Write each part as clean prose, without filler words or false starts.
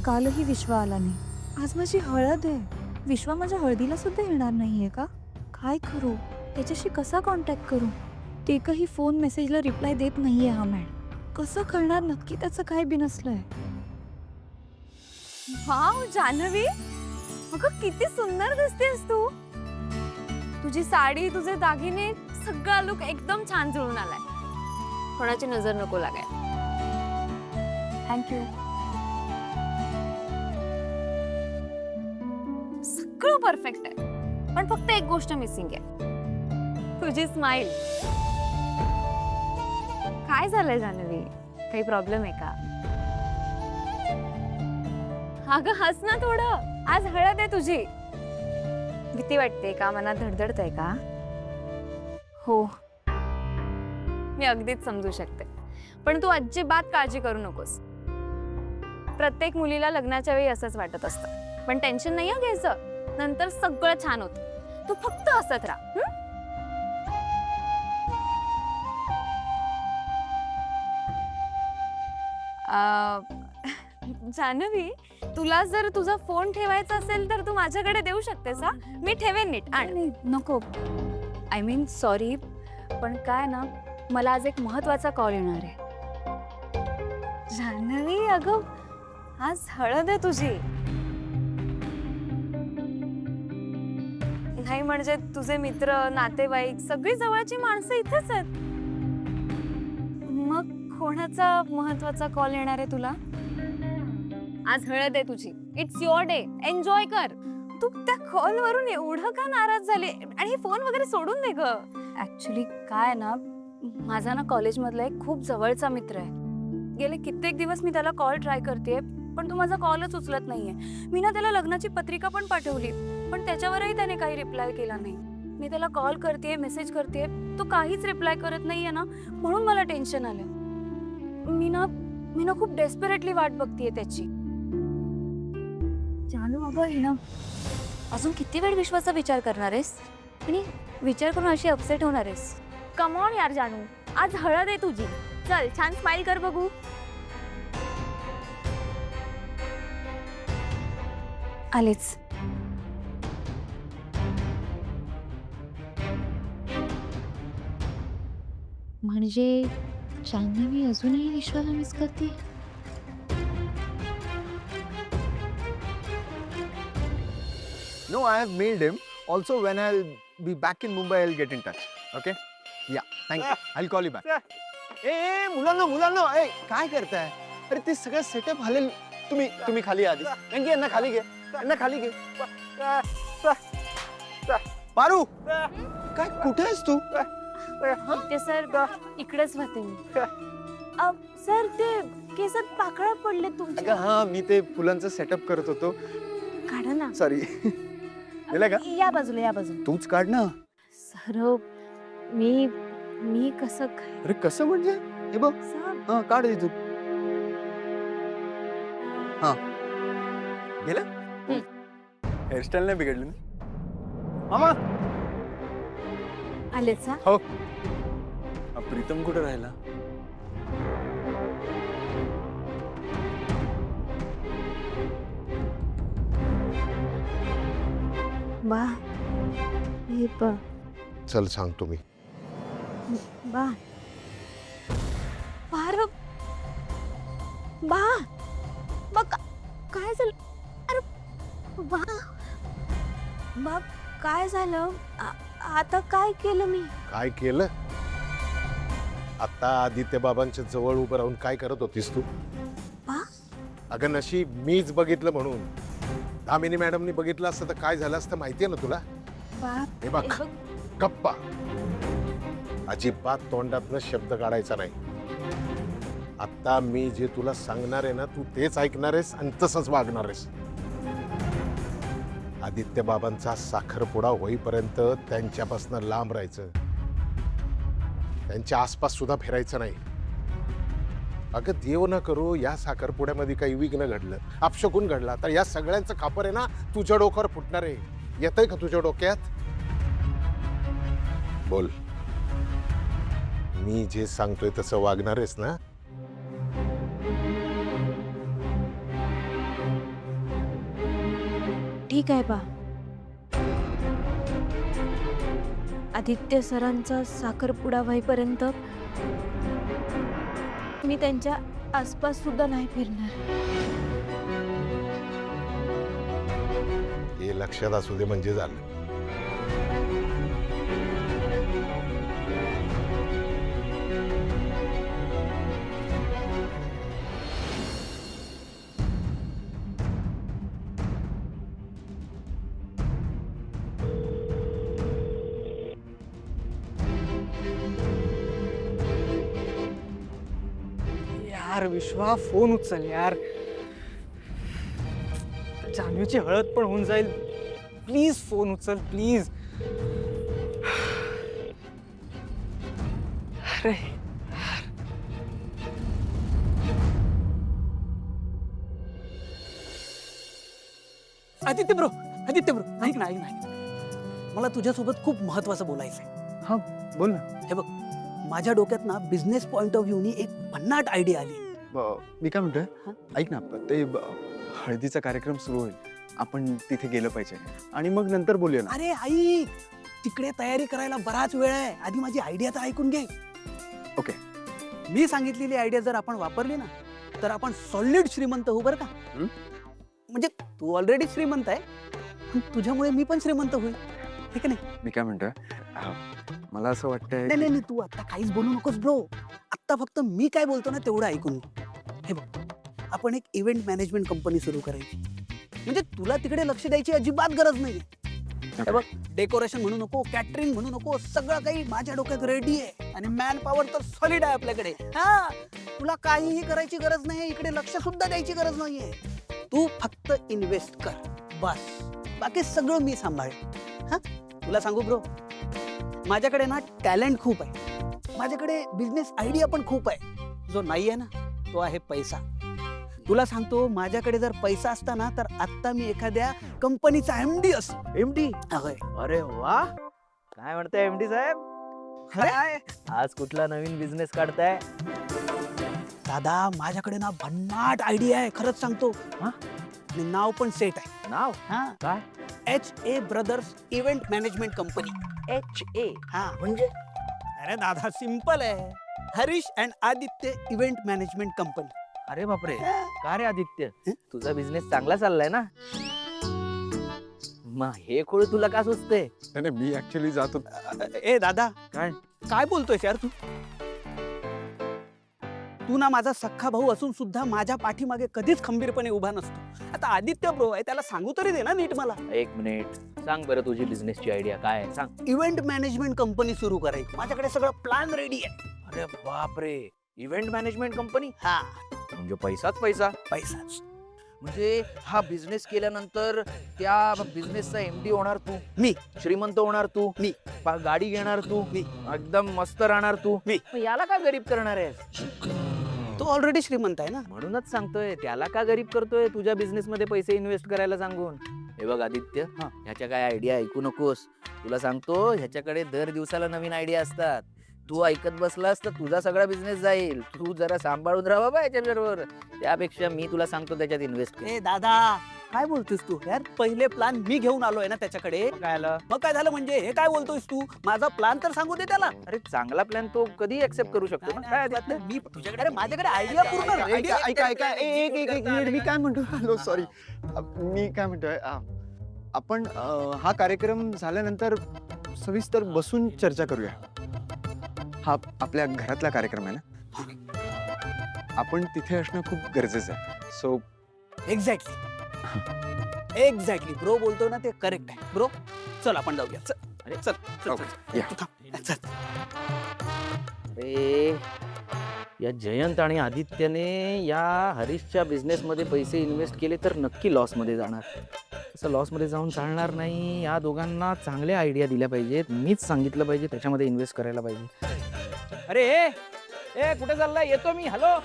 कालही विश्व आला नाही. आज माझी हळद आहे. विश्व माझ्या हळदीला सुद्धा येणार नाहीये का? काय करू? त्याच्याशी कसा कॉन्टॅक्ट करू? ते काही फोन मेसेजला रिप्लाय देत नाहीये हा मॅड. कसं कळणार नक्की त्याचं काय बिनसलंय? वाव जान्हवी, अगं किती सुंदर दिसतेस तू. तुझी साडी, तुझे दागिने, सगळा लुक एकदम छान जुळून आलाय. कोणाची नजर नको लागायला. थँक्यू. सगळं परफेक्ट आहे, पण फक्त एक गोष्ट मिसिंग आहे, तुझी स्माइल. काय झालंय जान्हवी? काही प्रॉब्लेम आहे का? अगं हस ना थोडं. आज हळद आहे तुझी. भीती वाटते का? मनात धडधडतंय का? हो, मी अगदीच समजू शकते, पण तू अजिबात काळजी करू नकोस. प्रत्येक मुलीला लग्नाच्या वेळी असंच वाटत असतं, पण टेन्शन नाही घ्यायचं. नंतर सगळं छान होतं. तू फक्त हसत राहा. जान्हवी, तुला जर तुझा फोन ठेवायचा असेल तर तू माझ्याकडे देऊ शकतेस. हा, मी ठेवेन नीट. आणि नको, आय मीन सॉरी, पण काय ना, मला आज एक महत्वाचा कॉल येणार आहे. जान्हवी, अगं आज हळद आहे तुझी. नाही म्हणजे तुझे मित्र, नातेवाईक, सगळी जवळची माणसं इथेच आहेत. मग कोणाचा महत्वाचा कॉल येणार आहे तुला? आज हळद आहे तुझी. It's your day. एन्जॉय कर. तू त्या कॉल वरून एवढं का नाराज झाले? आणि फोन वगैरे सोडून दे ग. ऍक्च्युली काय ना, माझा ना कॉलेजमधला एक खूप जवळचा मित्र आहे. गेले कित्येक दिवस मी त्याला कॉल ट्राय करतेय, पण तो माझा कॉलच उचलत नाहीये. मी ना त्याला लग्नाची पत्रिका पण पाठवली, पण त्याच्यावरही त्याने काही रिप्लाय केला नाही. मी त्याला कॉल करतेय, मेसेज करतेय, तो काहीच रिप्लाय करत नाहीये ना, म्हणून मला टेन्शन आलं. मी ना खूप डेस्परेटली वाट बघतेय त्याची. जानू अगं, ही ना अजून किती वेळ विश्वाचा विचार करणार आहेस आणि विचार करून अशी अपसेट होणार आहेस? कम ऑन यार जानू, आज हळद आहे तुझी. चल छान स्माइल कर बघू. आलेच. म्हणजे जान्हवी अजूनही विश्वाला मिस करते. No, I have mailed him. Also, when I'll be back in Mumbai, I'll get in touch. Okay? Yeah, thank you. I'll call you back. ए मुलांनो, ए काय करताय? अरे ते सगळं सेटअप झालेलं. तुम्ही खाली आधी. यांना यांना खाली घे. यांना खाली घे. पारू, काय कुठे आहेस तू? ते सर इकडेच होते मी. सर ते केसात पाकळ्या पडले तुमच्या. अगं हा, मी ते फुलांचं सेटअप करत होतो. काढा ना. सॉरी. दिलं का? या बाजूला. तूच काढ ना. सर मी कसं काय? अरे कसं म्हणजे? हे बघ. हा, काढ इथून. हा, गेलं? हेअरस्टाईल नाही बिघडली ना? मामा आलेच. हा, हो. प्रीतम कुठे राहिला? बा हे बा चल सांगतो मी. बा बार बा बा काय झालं? अरे बा बा काय झालं? आता काय केलं मी? काय केलं? आता आदित्य बाबांच्या जवळ उभं राहून काय करत होतीस तू? बा अगं नशीब मीच बघितलं म्हणून. दामिनी मॅडमनी बघितलं असतं तर काय झालं असतं माहितीये ना तुला? बा हे बघ, गप्पा. अजिबात तोंडातनं शब्द काढायचा नाही. आता मी जे तुला सांगणार आहे ना, तू तेच ऐकणार आहेस आणि तसंच वागणार आहेस. आदित्य बाबांचा साखरपुडा होईपर्यंत त्यांच्यापासून लांब राहायचं. त्यांच्या आसपास सुद्धा फिरायचं नाही. अगं देव न करो या साखरपुड्यामध्ये काही विघ्न घडलं, अपशकुन घडला तर या सगळ्यांचं खापर आहे ना तुझ्या डोक्यावर फुटणार आहे. येतंय का तुझ्या डोक्यात? बोल, मी जे सांगतोय तसं वागणार आहेस ना? ठीक आहे बा. आदित्य सरांचा साखरपुडा व्हाईपर्यंत मी त्यांच्या आसपास सुद्धा नाही फिरणार. हे लक्षात असू दे म्हणजे झालं. यार विश्वा, फोन उचल यार. जान्हवीची हळद पण होऊन जाईल. प्लीज फोन उचल प्लीज. अरे आदित्य ब्रो, आदित्य ब्रो, ऐक ना, ऐक ना. मला तुझ्यासोबत खूप महत्वाचं बोलायचंय. हा बोल ना. हे बघ, माझ्या डोक्यात ना बिझनेस पॉइंट ऑफ व्ह्यूनी एक भन्नाट आयडिया आली. मी काय म्हणतोय, ऐक ना, ते हळदीचा कार्यक्रम सुरू होईल, आपण तिथे गेलं पाहिजे आणि मग नंतर बोलूया ना. अरे ऐक, तिकडे तयारी करायला बराच वेळ आहे. आधी माझी आयडिया तर ऐकून घे. ओके. मी सांगितलेली आयडिया जर आपण वापरली ना, तर आपण सॉलिड श्रीमंत होऊ बरं का. म्हणजे तू ऑलरेडी श्रीमंत आहे, पण तुझ्यामुळे मी पण श्रीमंत होईल, ठीक नाही? मी काय म्हणतोय, मला असं वाटतंय. नाही नाही, तू आता काहीच बोलू नकोस ब्रो. आता फक्त मी काय बोलतो ना तेवढं ऐकून घे. हे बघ, आपण एक इव्हेंट मॅनेजमेंट कंपनी सुरू करायची. म्हणजे तुला तिकडे लक्ष द्यायची अजिबात गरज नाही. हे बघ, डेकोरेशन म्हणू नको, कॅटरिंग म्हणू नको, सगळं काही माझ्या डोक्यात रेडी आहे आणि मॅन पॉवर तर सॉलिड आहे आपल्याकडे. हा, तुला काहीही करायची गरज नाही, इकडे लक्ष सुद्धा द्यायची गरज नाहीये. तू फक्त इन्व्हेस्ट कर बस, बाकी सगळं मी सांभाळेन. हा, तुला सांगू ब्रो, माझ्याकडे ना टॅलेंट खूप आहे, माझ्याकडे बिझनेस आयडिया पण खूप आहे. जो नाही आहे ना, तो आहे पैसा. तुला सांगतो, माझ्याकडे जर पैसा असता ना, तर आता मी एखाद्या कंपनीचा एमडी असतो. एमडी? होय. अरे वा, काय म्हणताय एमडी साहेब? काय आज कुठला नवीन बिझनेस काढताय? दादा, माझ्याकडे ना भन्नाट आयडिया आहे, खरंच सांगतो. हा? आणि नाव पण सेट आहे. नाव हा, काय? HA brothers event management company. HA हा, म्हणजे? अरे दादा, सिंपल आहे. Harish and Aditya event management company. अरे बापरे, का रे आदित्य, तुझा बिझनेस चांगला चाललाय ना? मग हे खोळ तुला का सुचते? नाही, मी ऍक्च्युली जातो. ए दादा, काय? काय बोलतोयस यार तू? तू ना माझा सख्खा भाऊ असून सुद्धा माझ्या पाठीमागे कधीच खंबीरपणे उभा नसतो. आता आदित्य ब्रो आहे, त्याला सांगू तरी दे ना नीट मला. एक मिनिट, सांग बरं तुझी बिझनेसची आयडिया काय आहे, सांग. इव्हेंट मॅनेजमेंट कंपनी सुरू करायची, माझ्याकडे सगळं प्लॅन रेडी आहे. अरे बापरे, इव्हेंट मॅनेजमेंट कंपनी? हा, म्हणजे पैसाच पैसा. पैसा. म्हणजे हा बिझनेस केल्यानंतर त्या बिझनेसचा एमडी होणार तू, मी. श्रीमंत होणार तू, मी. गाडी घेणार तू, मी. एकदम मस्त राहणार तू, मी. मग याला का गरीब करणार आहेस? तो ऑलरेडी श्रीमंत आहे ना. म्हणूनच सांगतोय, त्याला का गरीब करतोय तुझ्या बिझनेस मध्ये पैसे इन्व्हेस्ट करायला सांगून? हे बघ आदित्य, ह्याच्या काय आयडिया ऐकू नकोस. तुला सांगतो, ह्याच्याकडे दर दिवसाला नवीन आयडिया असतात. तू ऐकत बसलास तर तुझा सगळा बिझनेस जाईल. तू जरा सांभाळून राहा बाबा याच्या बरोबर. त्यापेक्षा मी तुला सांगतो त्याच्यात इन्व्हेस्ट कर. ए दादा, काय बोलतोस तू यार? पहिले प्लॅन मी घेऊन आलोय ना त्याच्याकडे. काय आलं? मग काय झालं म्हणजे? हे काय बोलतोयस तू? माझा प्लॅन तर सांगू दे त्याला. अरे चांगला प्लॅन तो कधी ऍक्सेप्ट करू शकतो ना. काय आदित्य? मी तुझ्याकडे, अरे माझ्याकडे आयडिया पूर्ण ready आहे. ऐका, एक मिनिट. मी काय म्हणतो, हॅलो, सॉरी. मी काय म्हणतोय, आपण हा कार्यक्रम झाल्यानंतर सविस्तर बसून चर्चा करूया. हा आपल्या घरातला कार्यक्रम आहे ना, आपण तिथे असणं खूप गरजेचं आहे. सो एक्झॅक्टली ब्रो बोलतो ना ते करेक्ट आहे. ब्रो, चल आपण जाऊया. चल. अरे चल, चल, Okay, चल. yeah. तू थांब. चल. अरे, या जयंत आणि आदित्यने या हरीशच्या बिझनेसमध्ये पैसे इन्व्हेस्ट केले तर नक्की लॉसमध्ये जाणार. असं लॉसमध्ये जाऊन चालणार नाही. या दोघांना चांगल्या आयडिया दिल्या पाहिजेत. मीच सांगितलं पाहिजे त्याच्यामध्ये इन्व्हेस्ट करायला पाहिजे. अरे ए, कुठे चाललाय? येतो मी. हॅलो.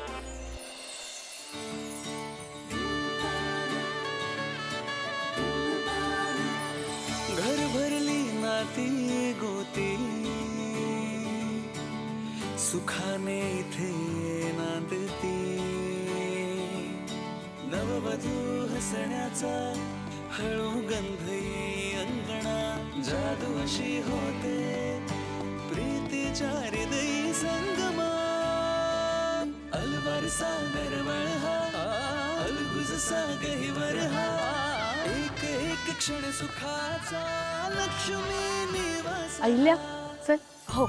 घर भरली नाती गोती सुखाने इथे नांदती नववधू हसण्याचा हळू गंध येई अंगणा जादू अशी होते प्रीतीच्या हृदयी संगमा अलवार सागर वळहा अलगुज सागहीवर हा एक एक क्षण सुखाचा लक्ष्मी निवास अहिल्या चल. हो.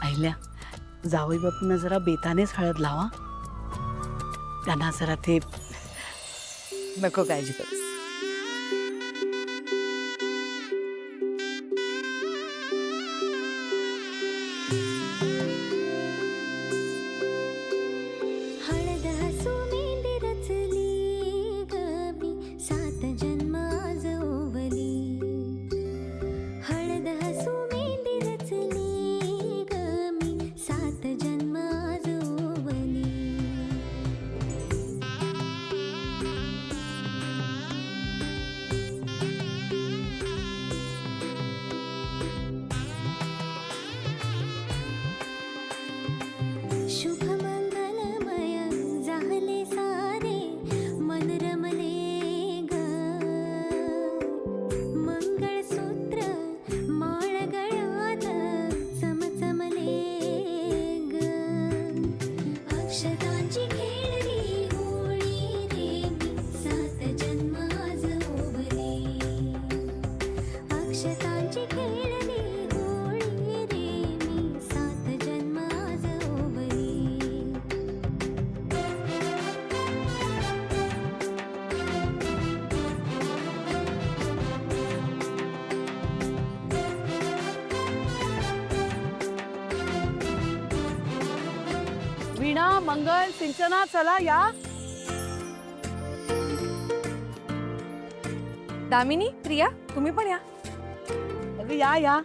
अहिल्या, जावई बापूंना जरा बेतानेच हळद लावा. त्यांना जरा ते नको काळजी करूस. हळद हसू मेंदी रचली गमी सात जन्म आज ओवली हळद हसू मेंदी रचली गमी सात जन्म आज ओवली शुभ मंगलमय झाले सारे मन रमले ग मंगळसूत्र माळ गळ्यात चमचमले ग अक्षतांची खेळली होळी रे मी सात जन्म आज ओवली अक्षतांची खेळली होळी रे मी सात जन्म आज ओवली वीणा, मंगल, सिंचना, चला या. दामिनी, प्रिया, तुम्ही पण या. अगं या या.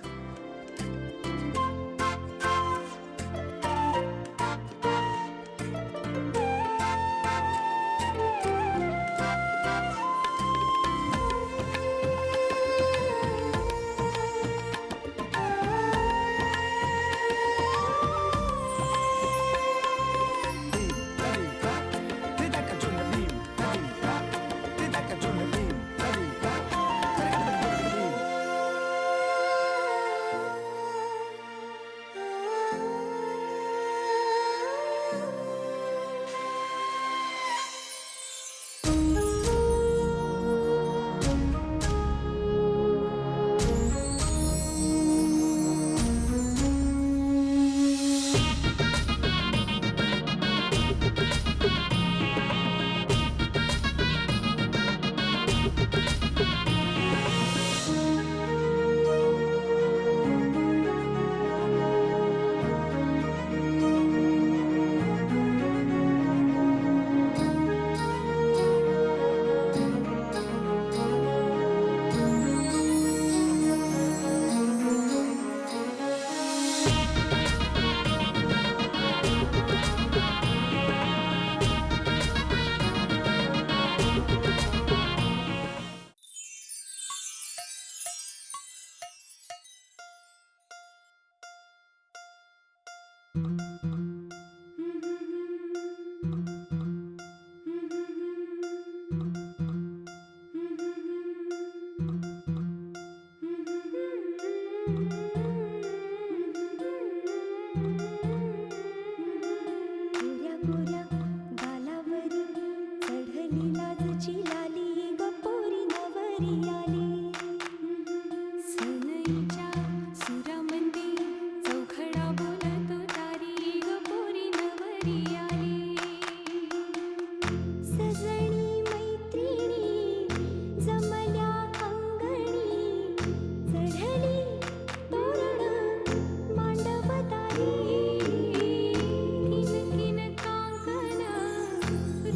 गोऱ्या गोऱ्या गालावरी चढली लाजची लाली ग पोरी नवरी आली सनईच्या सुरामंदी चौखडा बोलतो तारी ग पोरी नवरी आली सजणी मैत्रिणी जमल्या अंगणी चढली तोरण मांडवतारी किन किन कांकण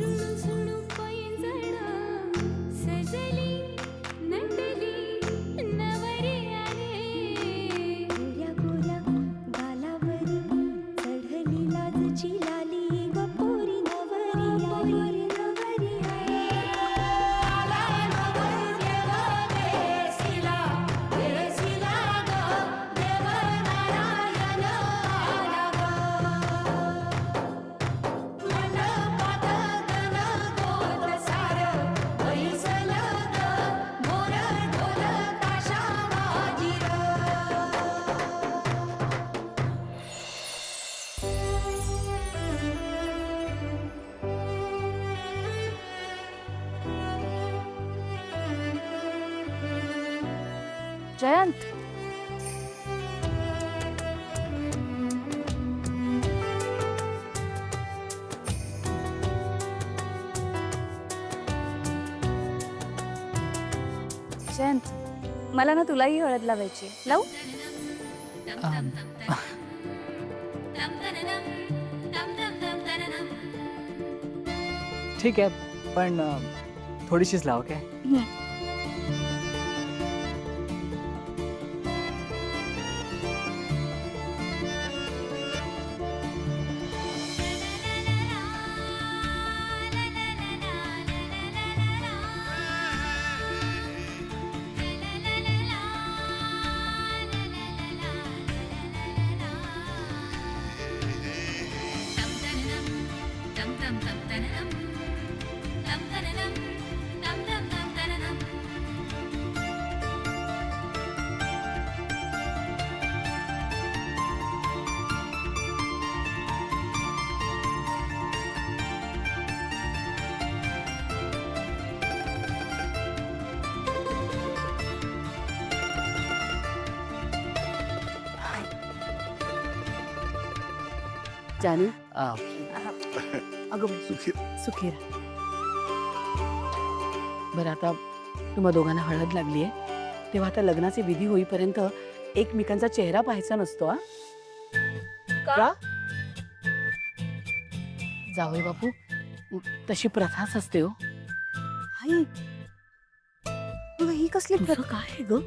रुणू झुणू पैंजण सजली नटली नवरी आले गोऱ्या गोऱ्या गालावरी चढली लाजची लाली ग पोरी नवरी आली नवरी आली आलाय नवरी देवा देसिला देसिला जयंत जयंत मला ना तुलाही हळद लावायची लावू ठीक आहे पण थोडीशीच लाव काय जानू आ, अगं सुखीर बरं आता तुम्हा दोघांना हळद लागली आहे तेव्हा आता लग्नाचे विधी होईपर्यंत एकमेकांचा चेहरा पाहायचा नसतो हा का जावई बापू तशी प्रथाच असते हो आई ही कसली तुझं काय आहे ग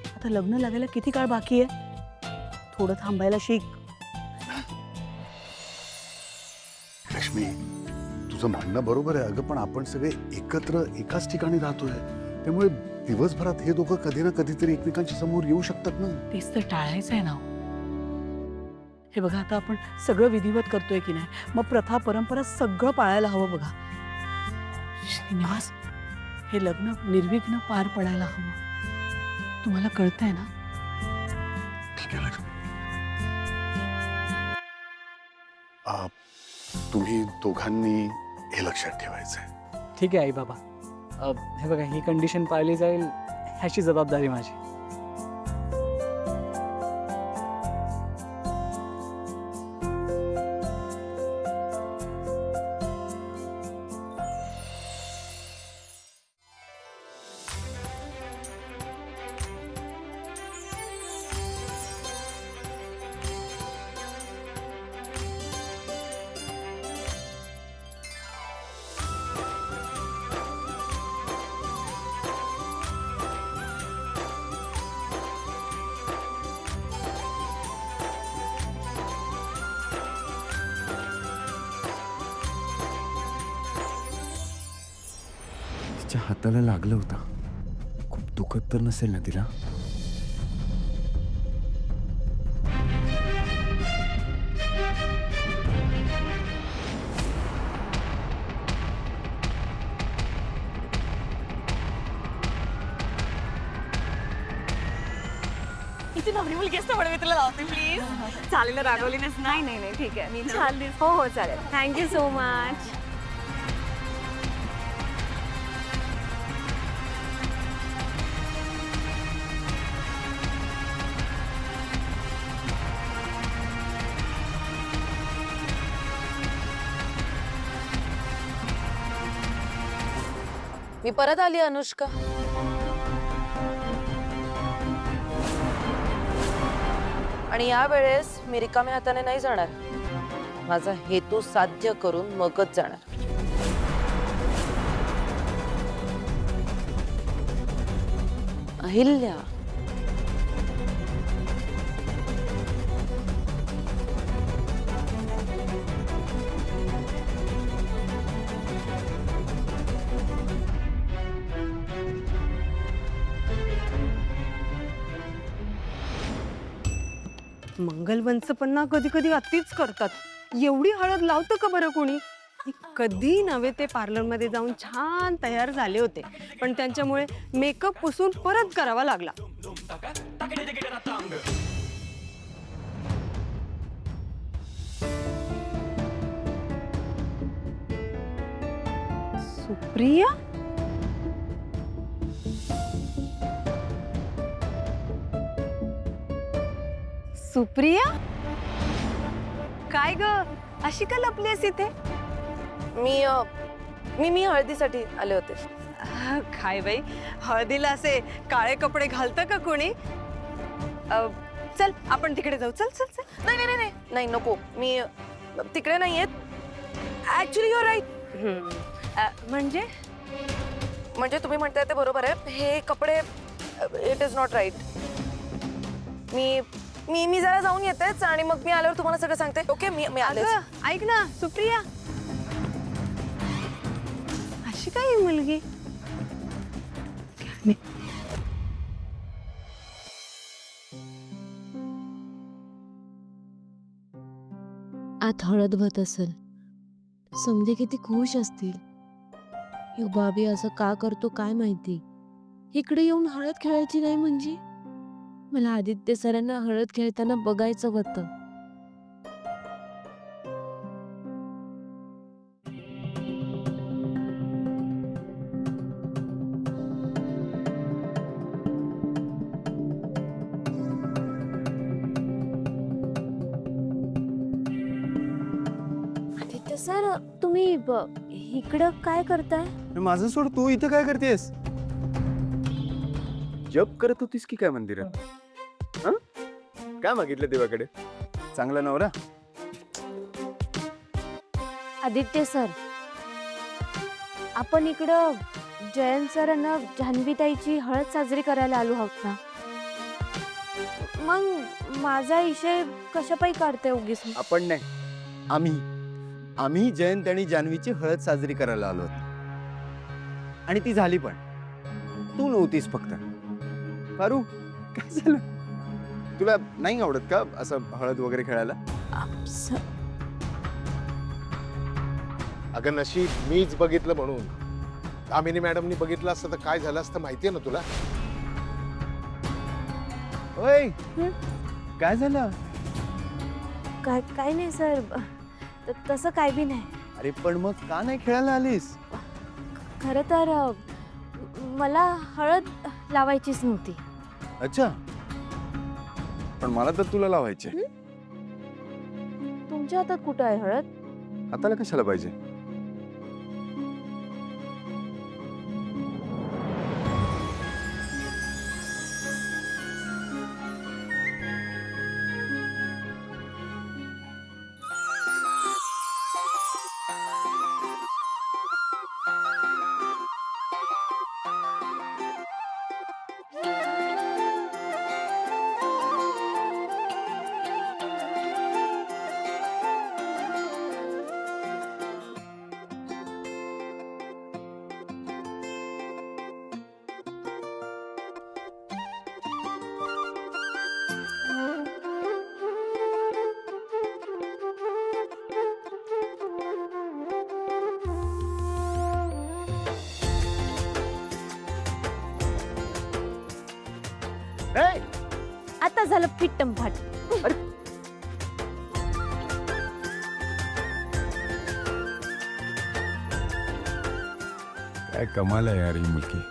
आता लग्न लागायला किती काळ बाकी आहे थोडं थांबायला शिक लक्ष्मी तुझं म्हणणं बरोबर आहे अगं पण आपण सगळे एकत्र एकाच ठिकाणी राहतोय त्यामुळे दिवसभरात हे दोघं कधी ना कधीतरी एकमेकांच्या समोर येऊ शकतात ना तेच तर टाळायचं आहे ना हो. हे बघा आता आपण सगळं विधिवत करतोय की नाही मग प्रथा परंपरा सगळं पाळायला हवं बघा श्रीनिवास हे लग्न निर्विघ्न पार पडायला हवं तुम्हाला कळतंय ना ठीक आहे लक्ष्मी तुम्ही दोघांनी हे लक्षात ठेवायचंय ठीक आहे आई बाबा हे बघा ही कंडिशन पाळली जाईल ह्याची जबाबदारी माझी तिच्या हाताला लागलं होतं खूप दुखत तर नसेल ना तिला इथे नवरी मुलगी असतं म्हणून मी तुला लावते प्लीज चालेल ना रागवली नाही नाही नाही ठीक आहे मी छान दिस हो हो चालेल थँक्यू सो मच मी परत आली अनुष्का आणि यावेळेस मी रिकाम्या हाताने नाही जाणार माझा हेतू साध्य करून मगच जाणार अहिल्या मंगलवंच पण ना कधी कधी अतिच करतात एवढी हळद लावतं का बरं कोणी कधी नव्हे ते पार्लरमध्ये जाऊन छान तयार झाले होते पण त्यांच्यामुळे मेकअप पुसून परत करावा लागला सुप्रिया सुप्रिया, काय ग अशी का लपलीस इथे? मी हळदीसाठी आले होते. काय बाई, हळदीला असे काळे कपडे घालतं का कोणी? चल आपण तिकडे जाऊ. चल चल चल. नाही नाही नाही नाही नको, मी तिकडे नाही येत. Actually your right. म्हणजे तुम्ही म्हणताय ते बरोबर आहे. हे कपडे इट इज नॉट राईट. मी जरा जाऊन येतेच आणि मग मी आल्यावर तुम्हाला सगळं सांगते. ओके, मी आले. अगं, ऐक ना सुप्रिया, अशी काय ही मुलगी? आत हळद भत असेल, समजे किती खुश असतील. यो बाबी असं का करतो काय माहिती. इकडे येऊन हळद खेळायची नाही म्हणजे? मला आदित्य सरांना हळद खेळताना बघायचं होतं. आदित्य सर, तुम्ही इकडं काय करताय? माझं सोड, तू इथे काय करतेस? जप करत होतीस की काय मंदिरात? हं? काय मागितलं देवाकडे? चांगला नवरा? आदित्य सर, आपण इकडं जयंत सरांना जान्हवीताईची हळद साजरी करायला आलो आहोत ना. मग माझा विषय कशापायी काढते उगीच? आपण नाही, आम्ही जयंत आणि जान्हवीची हळद साजरी करायला आलो होतो. आणि ती झाली पण. तू नव्हतीस फक्त. पारू, काय झालं? तुला नाही आवडत का असं हळद वगैरे खेळायला? अगं नशीब मीच बघितलं म्हणून. दामिनी मॅडमनी बघितलं असतं तर काय झालं असतं माहितीये ना तुला? ओय, काय झालं? काय नाही सर, तसं काय बी नाही. अरे पण मग का नाही खेळायला आलीस? खरं तर मला हळद लावायचीच नव्हती. अच्छा, पण मला तर तुला लावायचे. तुमच्या हातात कुठं आहे हळद? हाताला कशाला पाहिजे? आता झालं फिट्टम फाट. काय कमाल आहे यार ही मुलगी.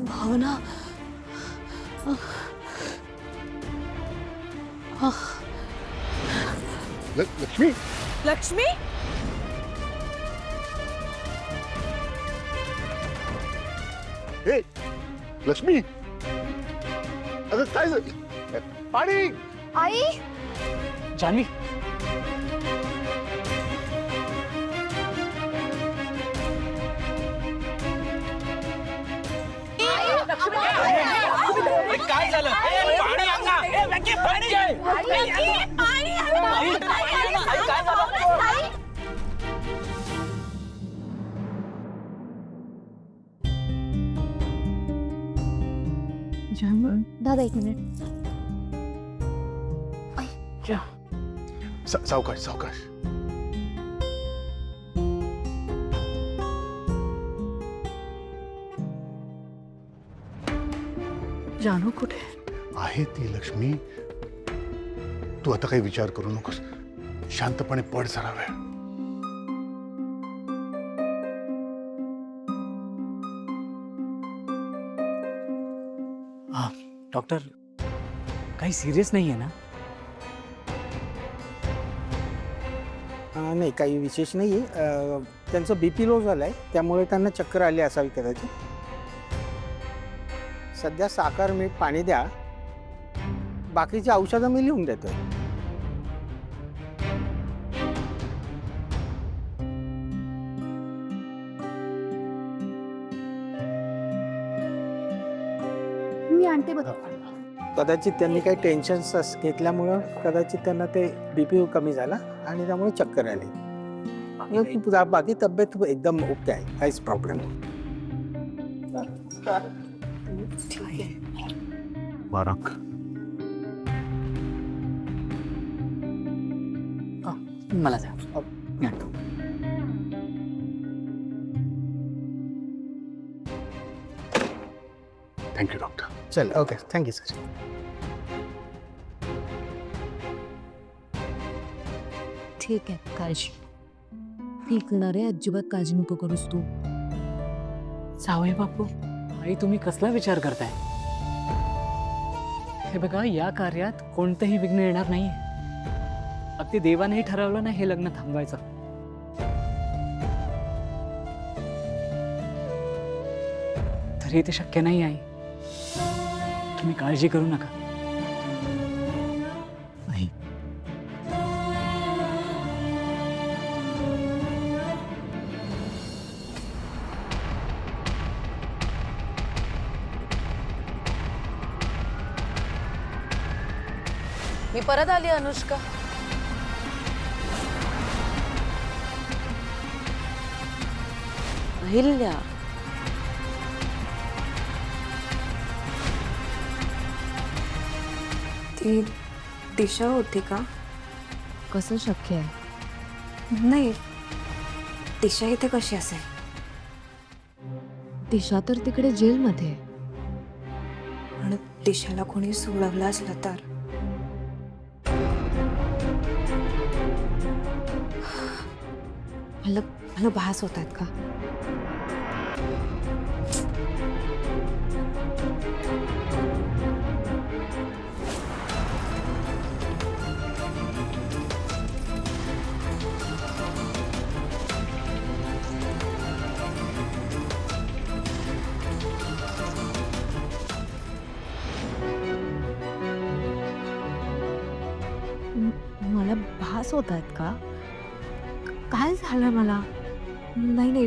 भावना लक्ष्मी लक्ष्मी हे लक्ष्मी अगं काय झालं? पाणी आई जान्हवी काय झालं पाणी आणा. ए, व्यंकी, पाणी घे. काय झालं? दादा एक मिनिट. सावकाश सावकाश. जानू कुठे? आहे ती लक्ष्मी. तू आता काही विचार करू नकोस. शांतपणे पड जरा वेळ. डॉक्टर काही सिरियस नाही आहे ना? नाही काही विशेष नाही आहे. त्यांचं BP लो झालं आहे त्यामुळे त्यांना चक्कर आली असावी कदाचित. सध्या साखर मीठ पाणी द्या. बाकीची औषधं मी लिहून देतोय. मी आणते बघ. कदाचित त्यांनी काही टेन्शन्स घेतल्यामुळं कदाचित त्यांना ते BP कमी झाला आणि त्यामुळे चक्कर आली. बाकी तब्येत एकदम ओके आहे. काहीच प्रॉब्लेम बाराक मला थँक्यू डॉक्टर. चल ओके थँक्यू सर. ठीक आहे काळजी ठीक रे. अजिबात काळजी नको करूस तू. सावय बापू आई तुम्ही कसला विचार करताय? हे बघा या कार्यात कोणतंही विघ्न येणार नाही. अगदी देवानेही ठरवलं ना हे लग्न थांबवायचं. तरी ते शक्य नाही आहे. तुम्ही काळजी करू नका. नाही मी परत आली अनुष्का. अहिल्या ती दिशा होती का? कसं शक्य आहे? नाही दिशा इथे कशी असेल? दिशा तर तिकडे जेलमध्ये आहे. आणि दिशाला कोणी सोडवलं असलं तर? मला भास होतात का? मला भास होत आहेत का? काय झालं मला? नाही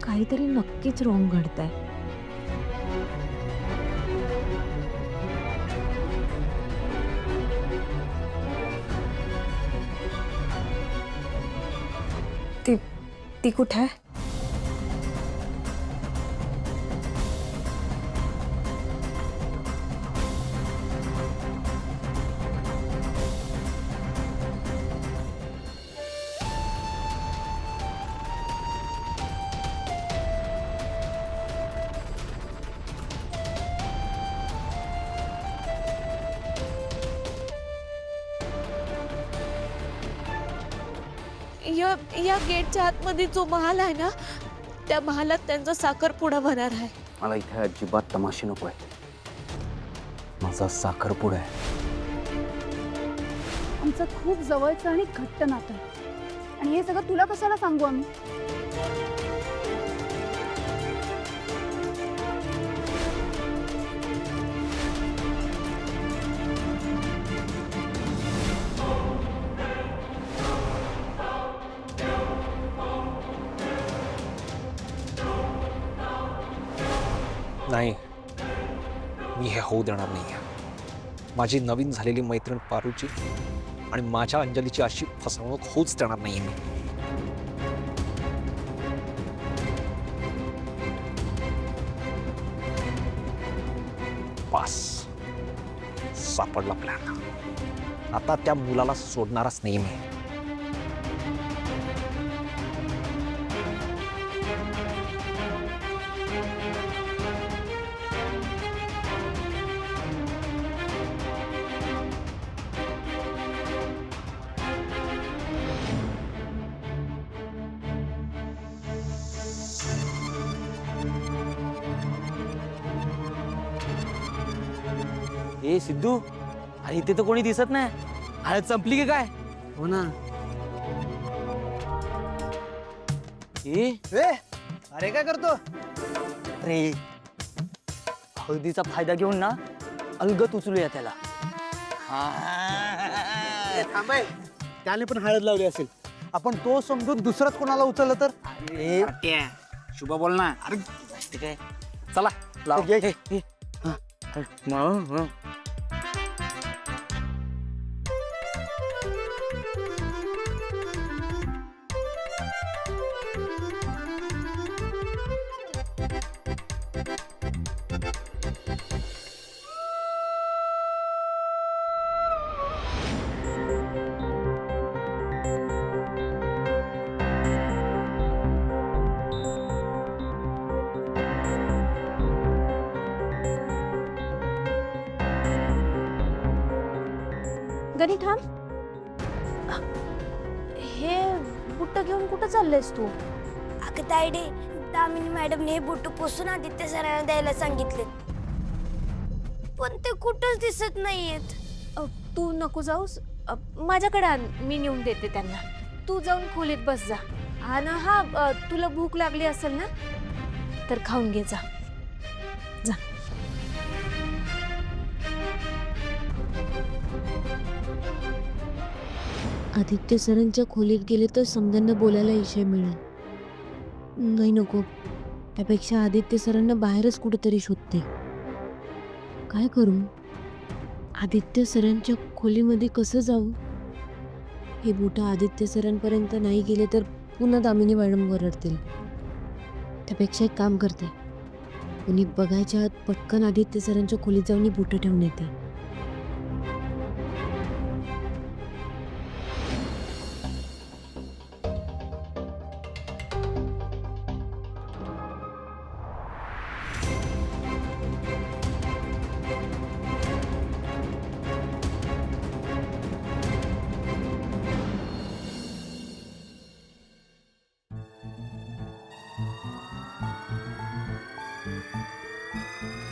काहीतरी नक्कीच रॉंग घडतंय. ती कुठे आहे? या गेटच्या आतमध्ये जो महाल आहे ना त्या महालात त्यांचा साखरपुडा होणार आहे. मला इथे अजिबात तमाशे नको आहे. माझा साखरपुडा आहे. आमचं खूप जवळचं आणि घट्ट नातं आहे. आणि हे सगळं तुला कशाला सांगू आम्ही? नाही, मी हे होऊ देणार नाही. माझी नवीन झालेली मैत्रीण पारूची आणि माझ्या अंजलीची अशी फसवणूक होऊच देणार नाही मी. पास सापडला प्लॅन. आता त्या मुलाला सोडणारच नाही मी. ए सिद्धू, अरे इथे तर कोणी दिसत नाही. हळद संपली की काय? हो ना. ए अरे काय करतो? अरे हळदीचा फायदा घेऊन ना अलगत उचलूया त्याला. थांबाय, त्याने पण हळद लावली असेल. आपण तो समजून दुसराच कोणाला उचललं तर? अरे शुभ बोल ना. अरे काय, चला लाव. घे, घे. हे. गणी थांब. हे बुट्ट घेऊन कुठं चाललेस तू? अगं तायडे, दामिनी मॅडमने हे बुट पुसून आदित्य सरांना द्यायला सांगितले, पण ते कुठंच दिसत नाहीयेत. तू नको जाऊस, माझ्याकडे आण, मी नेऊन देते त्यांना. तू जाऊन खोलीत बस जा. आणि हा तुला भूक लागली असेल ना तर खाऊन घे जा. जा. आदित्य सरांच्या खोलीत गेले तर समजांना बोलायला विषय मिळेल. नाही नको, त्यापेक्षा आदित्य सरांना बाहेरच कुठेतरी शोधते. काय करू? आदित्य सरांच्या खोलीमध्ये कसं जाऊ? हे बुट आदित्य सरांपर्यंत नाही गेले तर पुन्हा दामिनी मॅडम ओरडतील. त्यापेक्षा एक काम करते, कोणी बघायच्या आत पटकन आदित्य सरांच्या खोलीत जाऊन बुट ठेवून येते.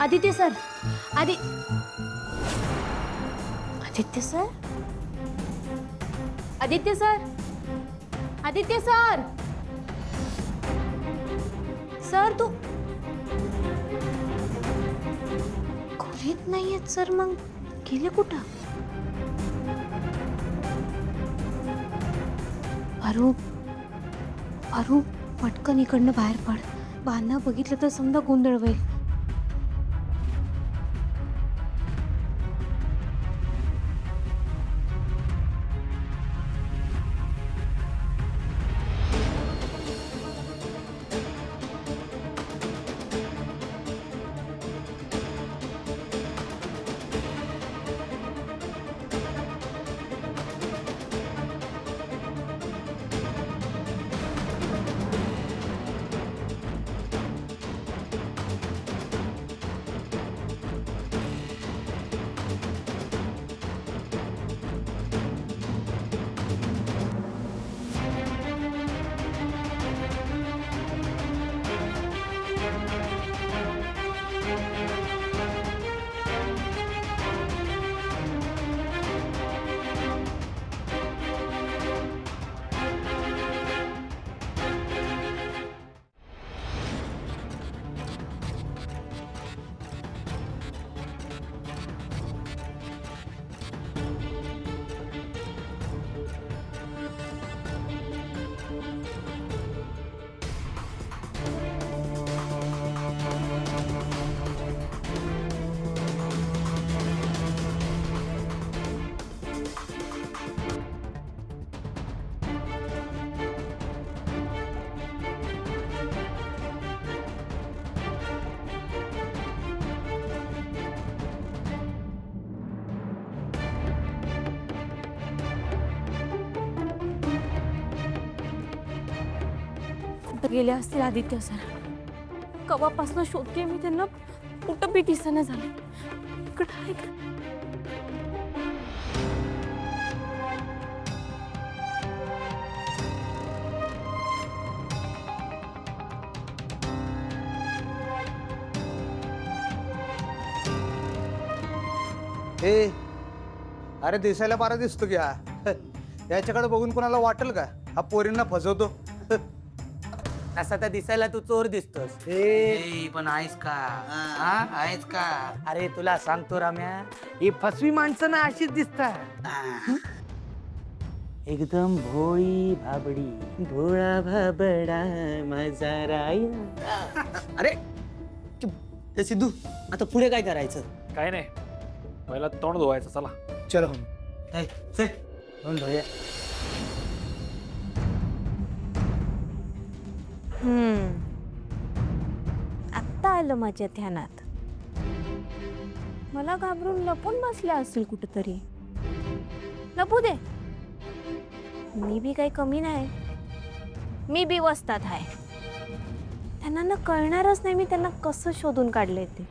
Aditya sir, Aditya sir, Aditya sir, Aditya sir, sir तू खोलीत नाहीयेत सर, मग गेले कुठं? फारू, फारू पटकन इकडनं बाहेर पड. बांधणं बघितलं तर समजा गोंधळ होईल. कुठं गेले असतील आदित्य सर. कवापासून शोधते मी त्यांना, कुठं बी दिसेना झालं. इकडं आहे का? ए अरे दिसायला बारा दिसतो की हा. याच्याकडे बघून कोणाला वाटेल का हा पोरींना फसवतो? असा तर दिसायला तू चोर दिसतोस. ए पण आहेस का? हा आहेस का? अरे तुला सांगतो राम्या, ही फसवी माणसं ना अशीच दिसतात. एकदम भोळी भाबडी, भोळा भाबडा माझा राया. अरे ते सिद्धू, आता पुढे काय करायचं? काय नाही, पहिला तोंड धुवायचं. चला चलो तोंड धुया. आत्ता आलं माझ्या ध्यानात. मला घाबरून लपून बसल्या असतील कुठेतरी. लपू दे, मी बी काही कमी नाही. मी बी वस्तात आहे. त्यांना ना कळणारच नाही मी त्यांना कसं शोधून काढले ते.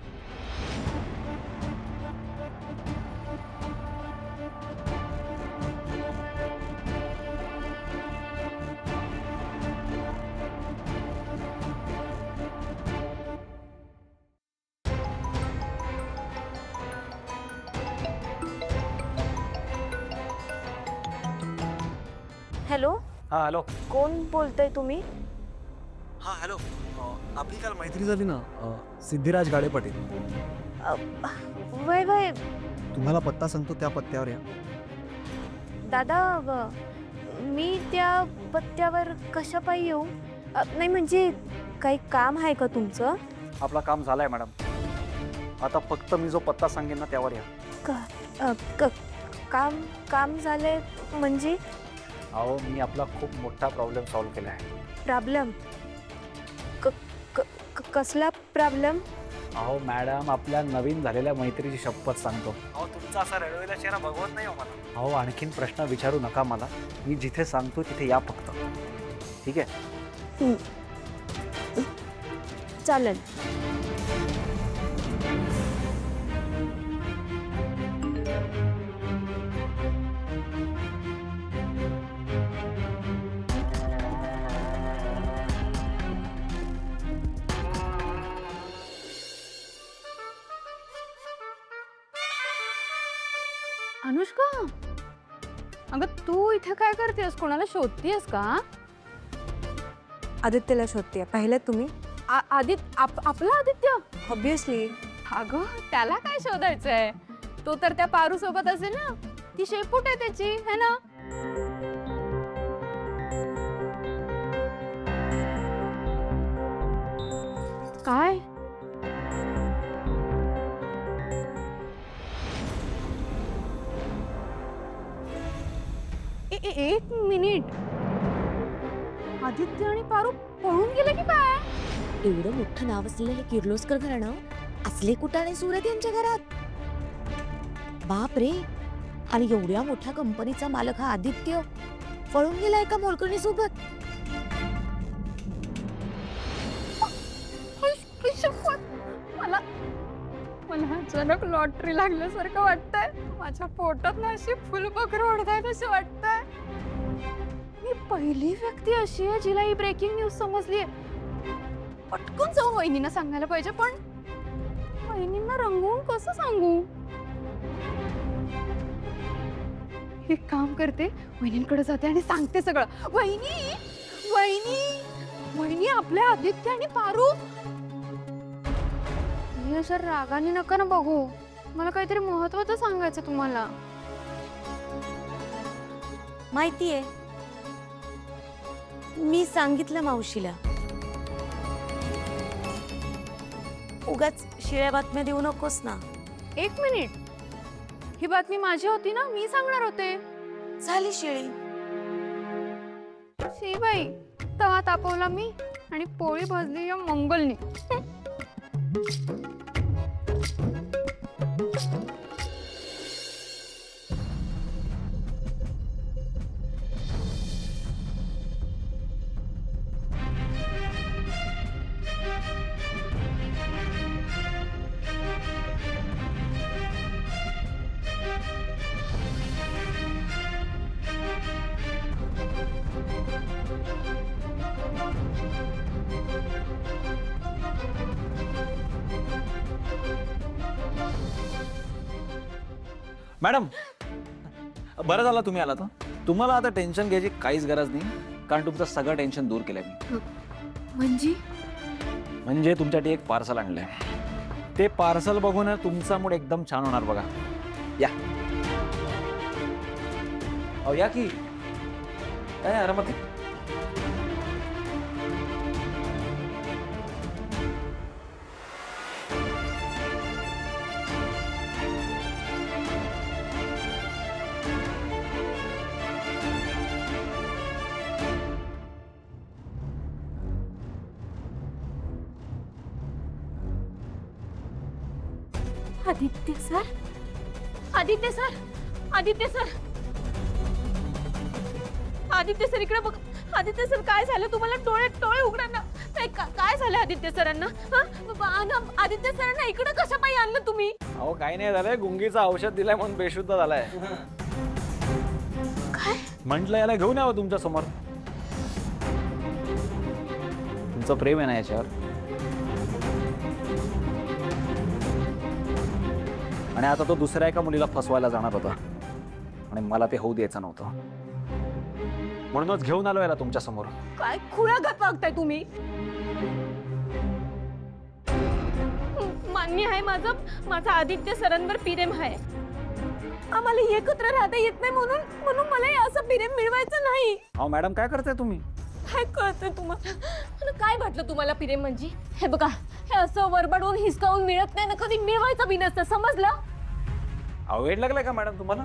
हॅलो, हा हॅलो. कोण बोलतोय तुम्ही? हा हॅलो. आपली काल मैत्री झाली ना, सिद्धिराज गाडे पाटील. वय वय तुम्हाला पत्ता सांगतो, त्या पत्त्यावर या. दादा, मी त्या पत्त्यावर कशा पायी येऊ? नाही म्हणजे काही काम आहे का तुमचं? आपला काम झालाय मॅडम. आता फक्त मी जो पत्ता सांगेन ना त्यावर या. काम काम झालंय म्हणजे? अहो, मी आपला खूप मोठा प्रॉब्लेम सॉल्व्ह केला आहे. प्रॉब्लेम? कसला प्रॉब्लेम? अहो मॅडम, आपल्या नवीन झालेल्या मैत्रीची शपथ सांगतो. अहो, तुमचा असा रडवेला चेहरा बघवत नाही हो मला. अहो, आणखीन प्रश्न विचारू नका मला. मी जिथे सांगतो तिथे या फक्त. ठीक आहे? चालेल. अनुष्का, अगं तू इथे काय करतेस? कोणाला शोधतेस का? आदित्यला शोधते. पाहिलं तुम्ही? आपला आदित्य? ऑब्विसली. अगं त्याला काय शोधायचंय? तो तर त्या पारू सोबत असेल ना. ती शेपूट आहे त्याची, है ना? काय? एक मिनिट, आदित्य आणि पारू पळून गेले की काय? एवढं मोठं नाव असलेलं किर्लोस्कर घराणं असले कुटाणे सुरत यांच्या घरात. बाप रे. आणि एवढ्या मोठ्या कंपनीचा मालक हा आदित्य पळून गेलाय का मोलकर्णी सोबत? मला अचानक लॉटरी लागल्यासारखं वाटतंय. माझ्या पोटात ना अशी फुलबकरं ओढतायत असं वाटतंय. मी पहिली व्यक्ती अशी आहे जिला ही ब्रेकिंग न्यूज समजलीये. पटकन जाऊन वहिनींना सांगायला पाहिजे, पण वहिनींना रंगवून कसं सांगू? एक काम करते, वहिनींकडे जाते आणि सांगते सगळं. वहिनी वहिनी वहिनी, आपल्या आदित्य आणि पारू. सर रागाने नका ना बघू. मला काहीतरी महत्त्वाचं सांगायचं तुम्हाला. माहितीये, मी सांगितलं मावशीला. उगाच शिळ्या बातम्या देऊ नकोस ना. एक मिनिट, ही बातमी माझी होती ना, मी सांगणार होते. झाली शिळी. बाई, तवा तापवला मी आणि पोळी भाजली या मंगलनी. मॅडम, बरं झालं तुम्ही आला. तर तुम्हाला आता टेन्शन घ्यायची काहीच गरज नाही, कारण तुमचं सगळं टेन्शन दूर केलंय मी. म्हणजे तुमच्यासाठी एक पार्सल आणलंय. ते पार्सल बघून तुमचा मूड एकदम छान होणार बघा. या अहो या की काय आरामात आहे. Aditya sir, Aditya sir, Aditya sir, Aditya sir इकडे बघ. आदित्य सर काय झालं तुम्हाला? डोळे उघडा ना. काय झालं आदित्य सरांना? आदित्य सरांना इकडे कशा पायी आणलं तुम्ही? अहो काही नाही झालंय, गुंगीचं औषध दिलंय म्हणून बेशुद्ध झालाय. काय म्हटलं याला घेऊन यावं तुमच्या समोर. तुमचं प्रेम आहे ना याच्यावर. आणि आता तो दुसऱ्या एका मुलीला फसवायला जाणार होता आणि मला ते होऊ द्यायचं नव्हतं, म्हणूनच घेऊन आलो याला तुमच्या समोर. काय खुळागत वागताय तुम्ही? मान्य आहे माझा आदित्य सरांवर प्रेम आहे. आम्हाला एकत्र राहता येत नाही म्हणून मला असं प्रेम मिळवायचं नाही. अहो मॅडम काय करताय तुम्ही? काय कळतंय तुम्हाला? काय वाटलं तुम्हाला प्रेम म्हणजे? हे बघा, हे असं वरबडवून हिसकावून मिळत नाही ना, कधी मिळवायचं बी नसतं, समजलं? अहो वेड लागलाय का मॅडम तुम्हाला?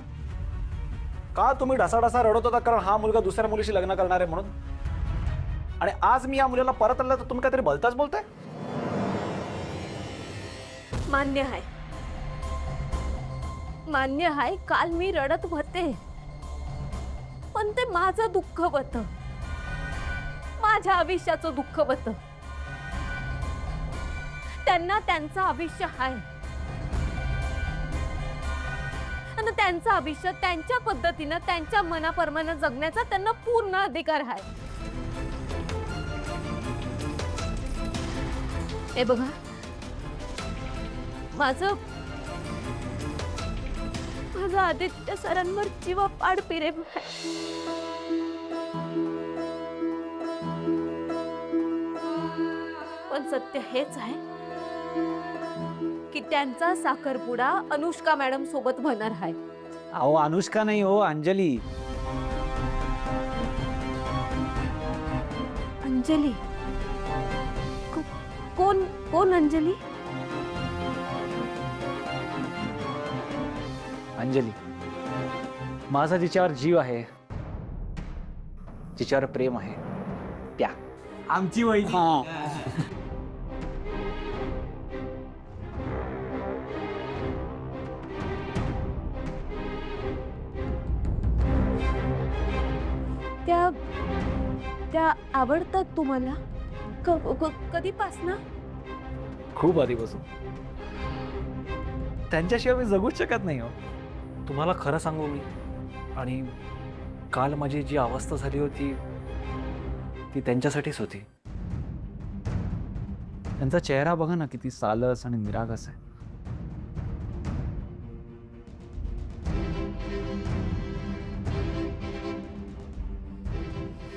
का तुम्ही ढसाढसा रडत होता कारण हा मुलगा दुसऱ्या मुलीशी लग्न करणार आहे म्हणून? आणि आज मी या मुलीला परत आणलं तर तुम्ही काहीतरी भलताच बोलताय. मान्य आहे काल मी रडत होते, पण ते माझं दुःख होतं, माझ्या आयुष्याचं दुःख होतं. त्यांना त्यांचं आयुष्य आहे आणि त्यांचं आयुष्य त्यांच्या पद्धतीनं त्यांच्या मनाप्रमाणे जगण्याचा त्यांना पूर्ण अधिकार आहे. हे बघा, माझं आदित्य सरांवर जीवापाड प्रेम आहे. पण सत्य हेच आहे की त्यांचा साखरपुडा अनुष्का मॅडम सोबत होणार आहे. अहो अनुष्का नाही हो, अंजली. अंजली? कोण अंजली? अंजली माझा जिच्यावर जीव आहे, जिच्यावर प्रेम आहे, त्या आमची वहिनी. त्या आवडतात तुम्हाला? कधीपासनं? खूप आधीपासून. त्यांच्याशिवाय मी जगूच शकत नाही हो. तुम्हाला खरं सांगू मी, आणि काल माझी जी अवस्था झाली होती ती त्यांच्यासाठीच होती. त्यांचा चेहरा बघा ना, किती सालस आणि निरागस आहे.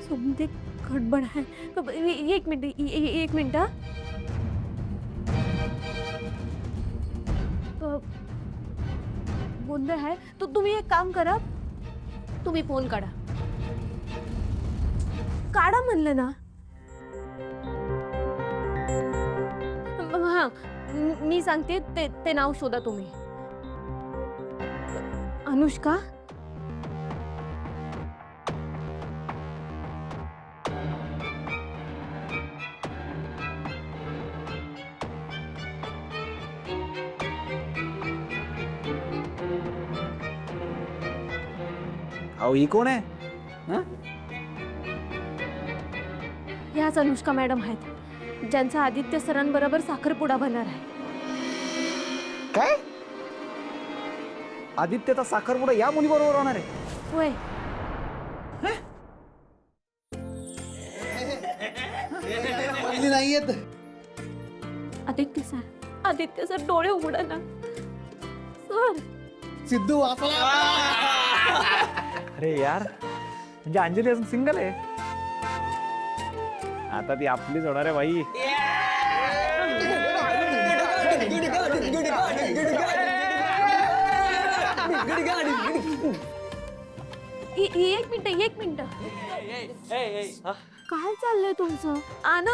समजे गडबड आहे. एक मिनिट हा. गोंधळ आहे. तुम्ही एक काम करा, तुम्ही फोन काढा म्हणलं ना. हा, मी सांगते ते नाव शोधा तुम्ही. अनुष्का? अहो ही कोण आहे? ह्याच अनुष्का मॅडम आहेत ज्यांचा आदित्य सरांबरोबर साखरपुडा बनणार आहे. काय? आदित्यचा साखरपुडा या मुलीबरोबर होणार आहे? होय. आदित्य सर डोळे उघडा ना. सिद्धू वाचला. अरे यार, म्हणजे अंजली अजून सिंगल आहे. आता ती आपलीच होणार आहे बाई. एक मिनिट काय चाललंय तुमचं? आना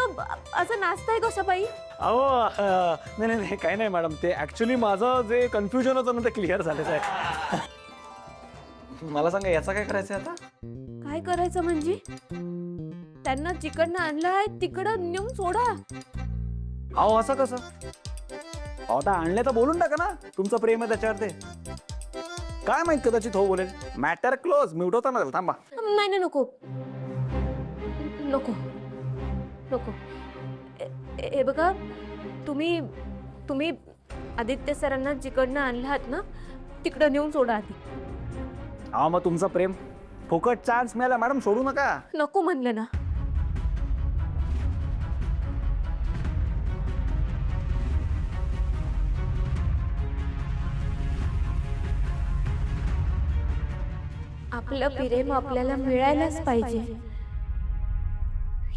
असं नाचताय कसं बाई? अहो नाही काही नाही मॅडम, ते ऍक्च्युली माझं जे कन्फ्युजन होतं ना ते क्लिअर झालेलं आहे. मला सांगा याचा काय करायचं आता? काय करायचं म्हणजे? त्यांना जिकडनं आणलंय तिकडं नेऊन सोडा. अहो असं कसं? अहो आता आणले तर बोलून टाका ना तुमचं प्रेम आहे त्याच्यावर. ते काय माहित, कदाचित हो बोलेल. Matter close. मी उठवता ना त्याला, थांबा. नाही नको नको नको. हे बघा, तुम्ही आदित्य सरांना जिकडनं आणलात ना तिकडं नेऊन सोडा आधी. अहो मग तुमचं प्रेम फुकट चान्स मिळाला मॅडम, सोडू नका. नको म्हणलं ना. आपलं प्रेम आपल्याला मिळायलाच पाहिजे.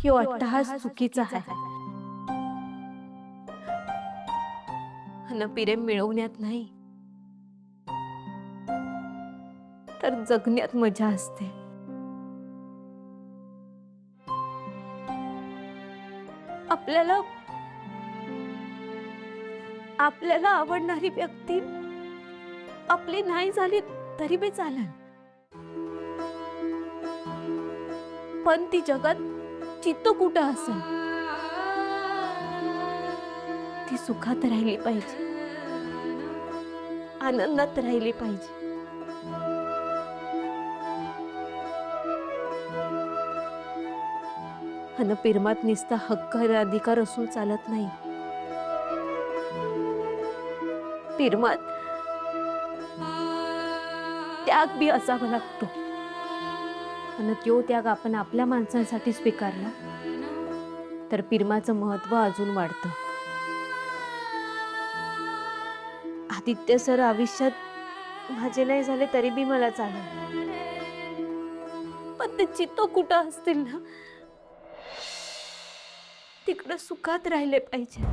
ह्यो अट्टहास चुकीचा आहे. अन प्रेम मिळवण्यात नाही तर जगण्यात मजा असते. आपल्याला आवडणारी व्यक्ती आपली नाही झाली तरी बी चालेल, पण ती जगात चित्त कुठं असेल ती सुखात राहिली पाहिजे, आनंदात राहिली पाहिजे. अन प्रेमात निस्ता हक्क अधिकार असून चालत नाही. प्रेमात त्याग बी असावा लागतो. आणि तो त्याग आपण आपल्या माणसांसाठी स्वीकारला तर प्रेमाचं महत्व अजून वाढतं. आदित्य सर आयुष्यात माझे नाही झाले तरी बी मला चालेल, पण ते चित्त कुठं असतील ना तिकडं सुखात राहिले पाहिजे,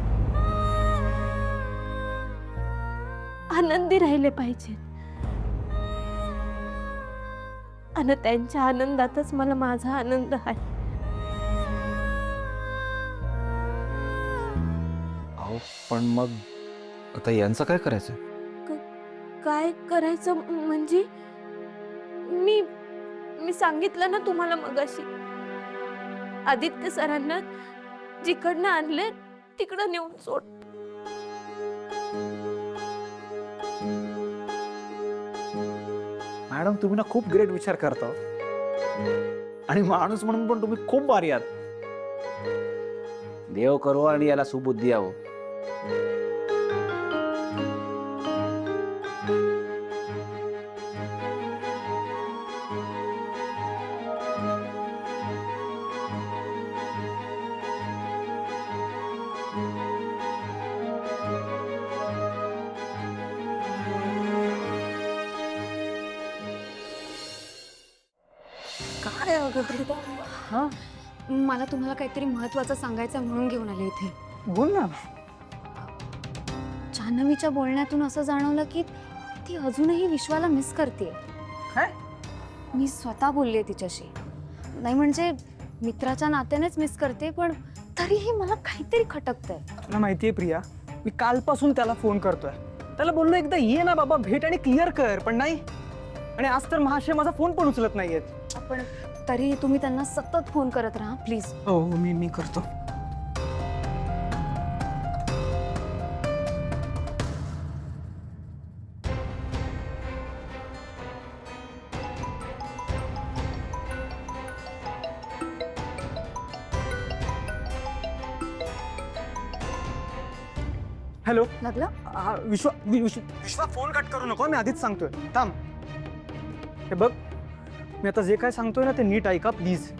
आनंदी राहिले पाहिजे. आणि त्यांच्या आनंदातच मला माझा आनंद आहे. अहो पण मग आता यांचं काय करायचं? काय करायचं म्हणजे? मी सांगितलं ना तुम्हाला मगाशी, आदित्य सरांना जिकडनं आणले तिकडं नेऊन सोड. मॅडम तुम्ही ना खूप ग्रेट विचार करता आणि माणूस म्हणून पण तुम्ही खूप भारी आहात. देव करो आणि याला सुबुद्धी यावं. काय अगं? मला तुम्हाला काहीतरी महत्वाचं सांगायचं म्हणून घेऊन आले इथे. बोल ना. जान्हवीच्या बोलण्यातून असं जाणवलं की ती अजूनही विश्वाला मिस करते. काय? मी स्वतः बोलले तिच्याशी. नाही म्हणजे मित्राच्या नात्यानेच मिस करते, पण तरीही मला काहीतरी खटकतंय. तुला माहितीये प्रिया, मी कालपासून त्याला फोन करतोय. त्याला बोललो एकदा ये ना बाबा, भेट आणि क्लिअर कर, पण नाही. आणि आज तर महाशय माझा फोन पण उचलत नाहीयेत. पण तरी तुम्ही त्यांना सतत फोन करत राहा प्लीज. हो मी करतो. हॅलो. लागला? विश्वा फोन कट करू नको, मी आधीच सांगतोय. थांब. हे बघ, मी आता जे काय सांगतोय ना ते नीट ऐका प्लीज.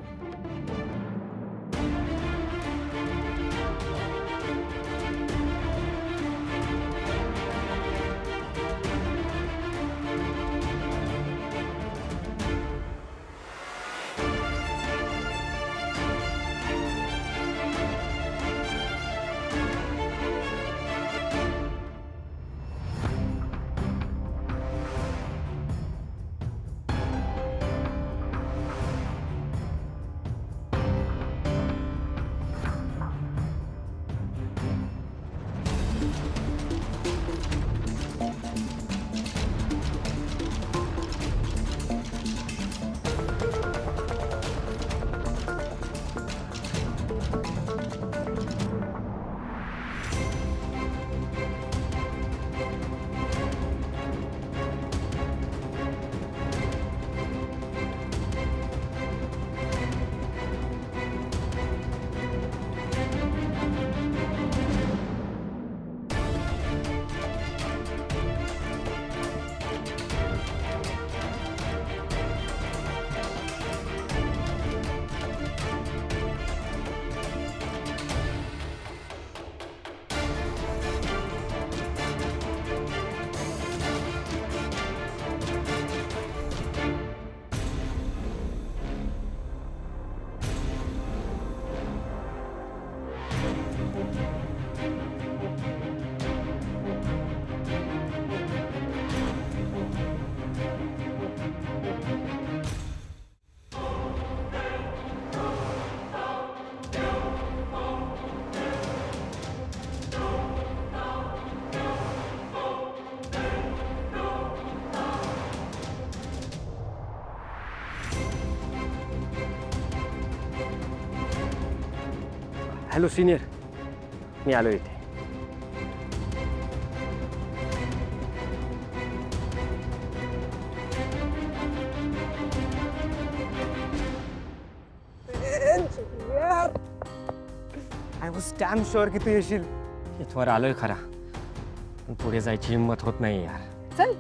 हॅलो सिनियर, मी आलो इथे. आय वॉज डॅम शुअर की तू येशील. इथवर आलोय खरा, पण पुढे जायची हिंमत होत नाही यार. चल,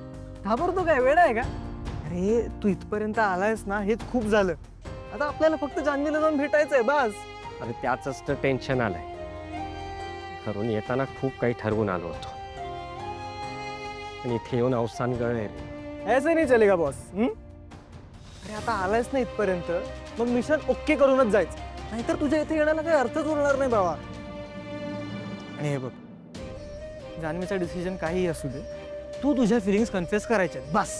घाबरतो काय, वेळ आहे का? अरे तू इथपर्यंत आलायस ना, हेच खूप झालं. आता आपल्याला फक्त जान्हवीला जाऊन भेटायचंय बस. अरे त्याच तर टेन्शन आलंय. घरून येताना खूप काही ठरवून आलो होतो, पण इथे येऊन अवसान गळे. ऐसे नाही चलेगा बॉस. अरे आता आलायस ना इथपर्यंत, मग मिशन ओके करूनच जायचं, नाहीतर तुझ्या इथे येण्याला काही अर्थच उरणार नाही बाबा. आणि हे बघ, जान्हवीचा डिसिजन काहीही असू दे, तू तुझ्या फिलिंग्स कन्फेस करायच्या बस.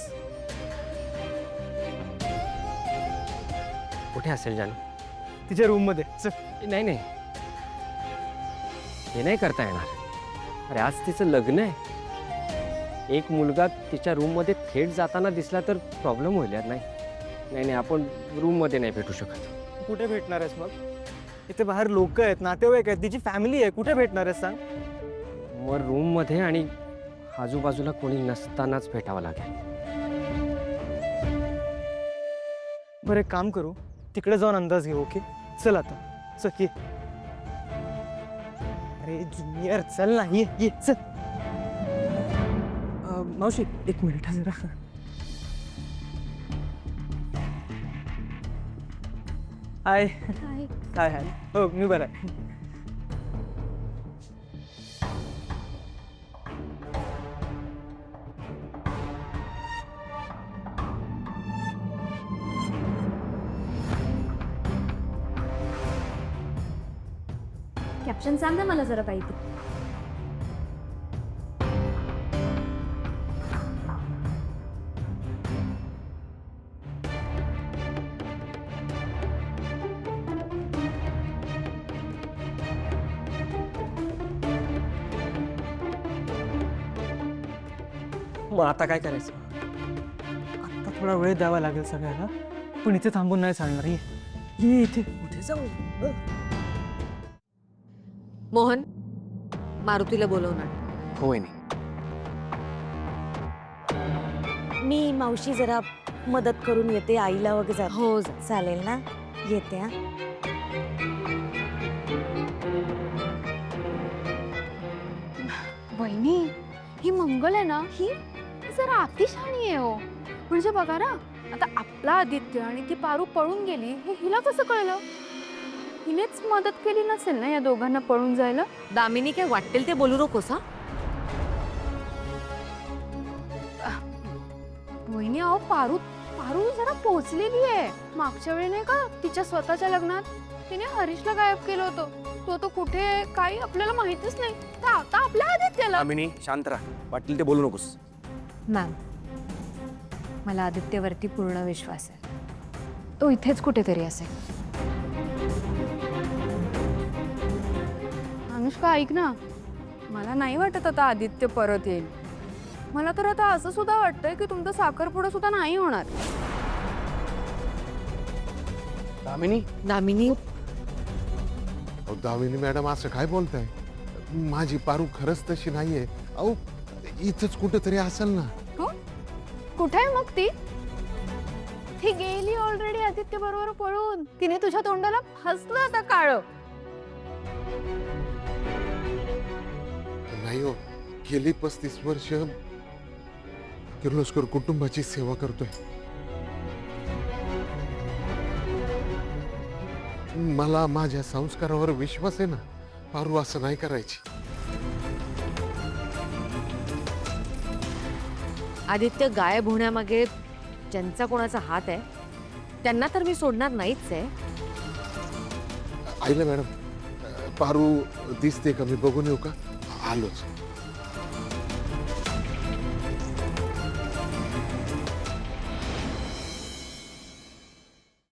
कुठे असेल जानू? तिच्या रूम मध्ये. नाही नाही, हे नाही करता येणार. अरे आज तिचं लग्न आहे. एक मुलगा तिच्या रूममध्ये थेट जाताना दिसला तर प्रॉब्लेम होईल यार. नाही नाही नाही, आपण रूममध्ये नाही भेटू शकत. कुठे भेटणार आहेस मग? इथे बाहेर लोक आहेत, नातेवाईक आहेत, तिची फॅमिली आहे, कुठे भेटणार आहेस सांग? मग रूममध्ये आणि आजूबाजूला कोणी नसतानाच भेटावं लागेल. बरं एक काम करू, तिकडे जाऊन अंदाज घेऊ. ओके चल आता, चल ये. अरे ज्युनियर चल ना, ये ये चल. मावशी एक मिनिट जरा. हाय. काय हाय? हो मी बरं आहे. कॅप्शन सांग ना मला जरा काही. मग आता काय करायचं? आता थोडा वेळ द्यावा लागेल सगळ्याला, पण इथे थांबून नाही चालणार. ये इथे. कुठे जाऊ? मोहन, मारुतीला बोलवणार. होय नाही. मी मावशी जरा मदत करून येते आईला वगैरे. हो चालेल ना, येते. हा वहिनी, ही मंगल आहे ना, ही जरा अतिशहाणी आहे हो. म्हणजे बघा ना, आता आपला आदित्य आणि ती पारू पळून गेली हे हिला कसं कळलं? हिनेच मदत केली नसेल ना या दोघांना पळून जायला. दामिनी, काय वाटेल ते बोलू नकोस हा. वहिनी अहो, पारू पारू जरा पोहोचलेली आहे. मागच्या वेळी नाही का तिच्या स्वतःच्या लग्नात तिने हरीशला गायब केलं होतं. तो तो कुठे आहे, काही आपल्याला माहितीच नाही. तर आता आपल्या आदित्यला. दामिनी शांत राहा, वाटेल ते बोलू नकोस. मॅम, मला आदित्यवरती पूर्ण विश्वास आहे. तो इथेच कुठेतरी असेल. अनुष्का ऐक ना, मला नाही वाटत आता आदित्य परत येईल. मला तर आता असं सुद्धा वाटतंय की तुमचं साखरपुडा सुद्धा नाही होणार. दामिनी. दामिनी, अहो दामिनी मॅडम असं काय बोलताय? माझी पारू खरंच तशी नाहीये. अहो इथंच कुठेतरी असेल ना. हो, कुठे आहे मग ती? ती गेली ऑलरेडी आदित्य बरोबर पळून. तिने तुझ्या तोंडाला फसलं आता काळं. नाही हो, गेली 35 वर्ष किर्लोस्कर कुटुंबाची सेवा करतोय. मला माझ्या संस्कारावर विश्वास आहे ना. पारू असं नाही करायची. आदित्य गायब होण्यामागे ज्यांचा कोणाचा हात आहे त्यांना तर मी सोडणार नाहीच आहे. आईला मॅडम, पारू दिसते का? मी बघून येऊ का? आलोच.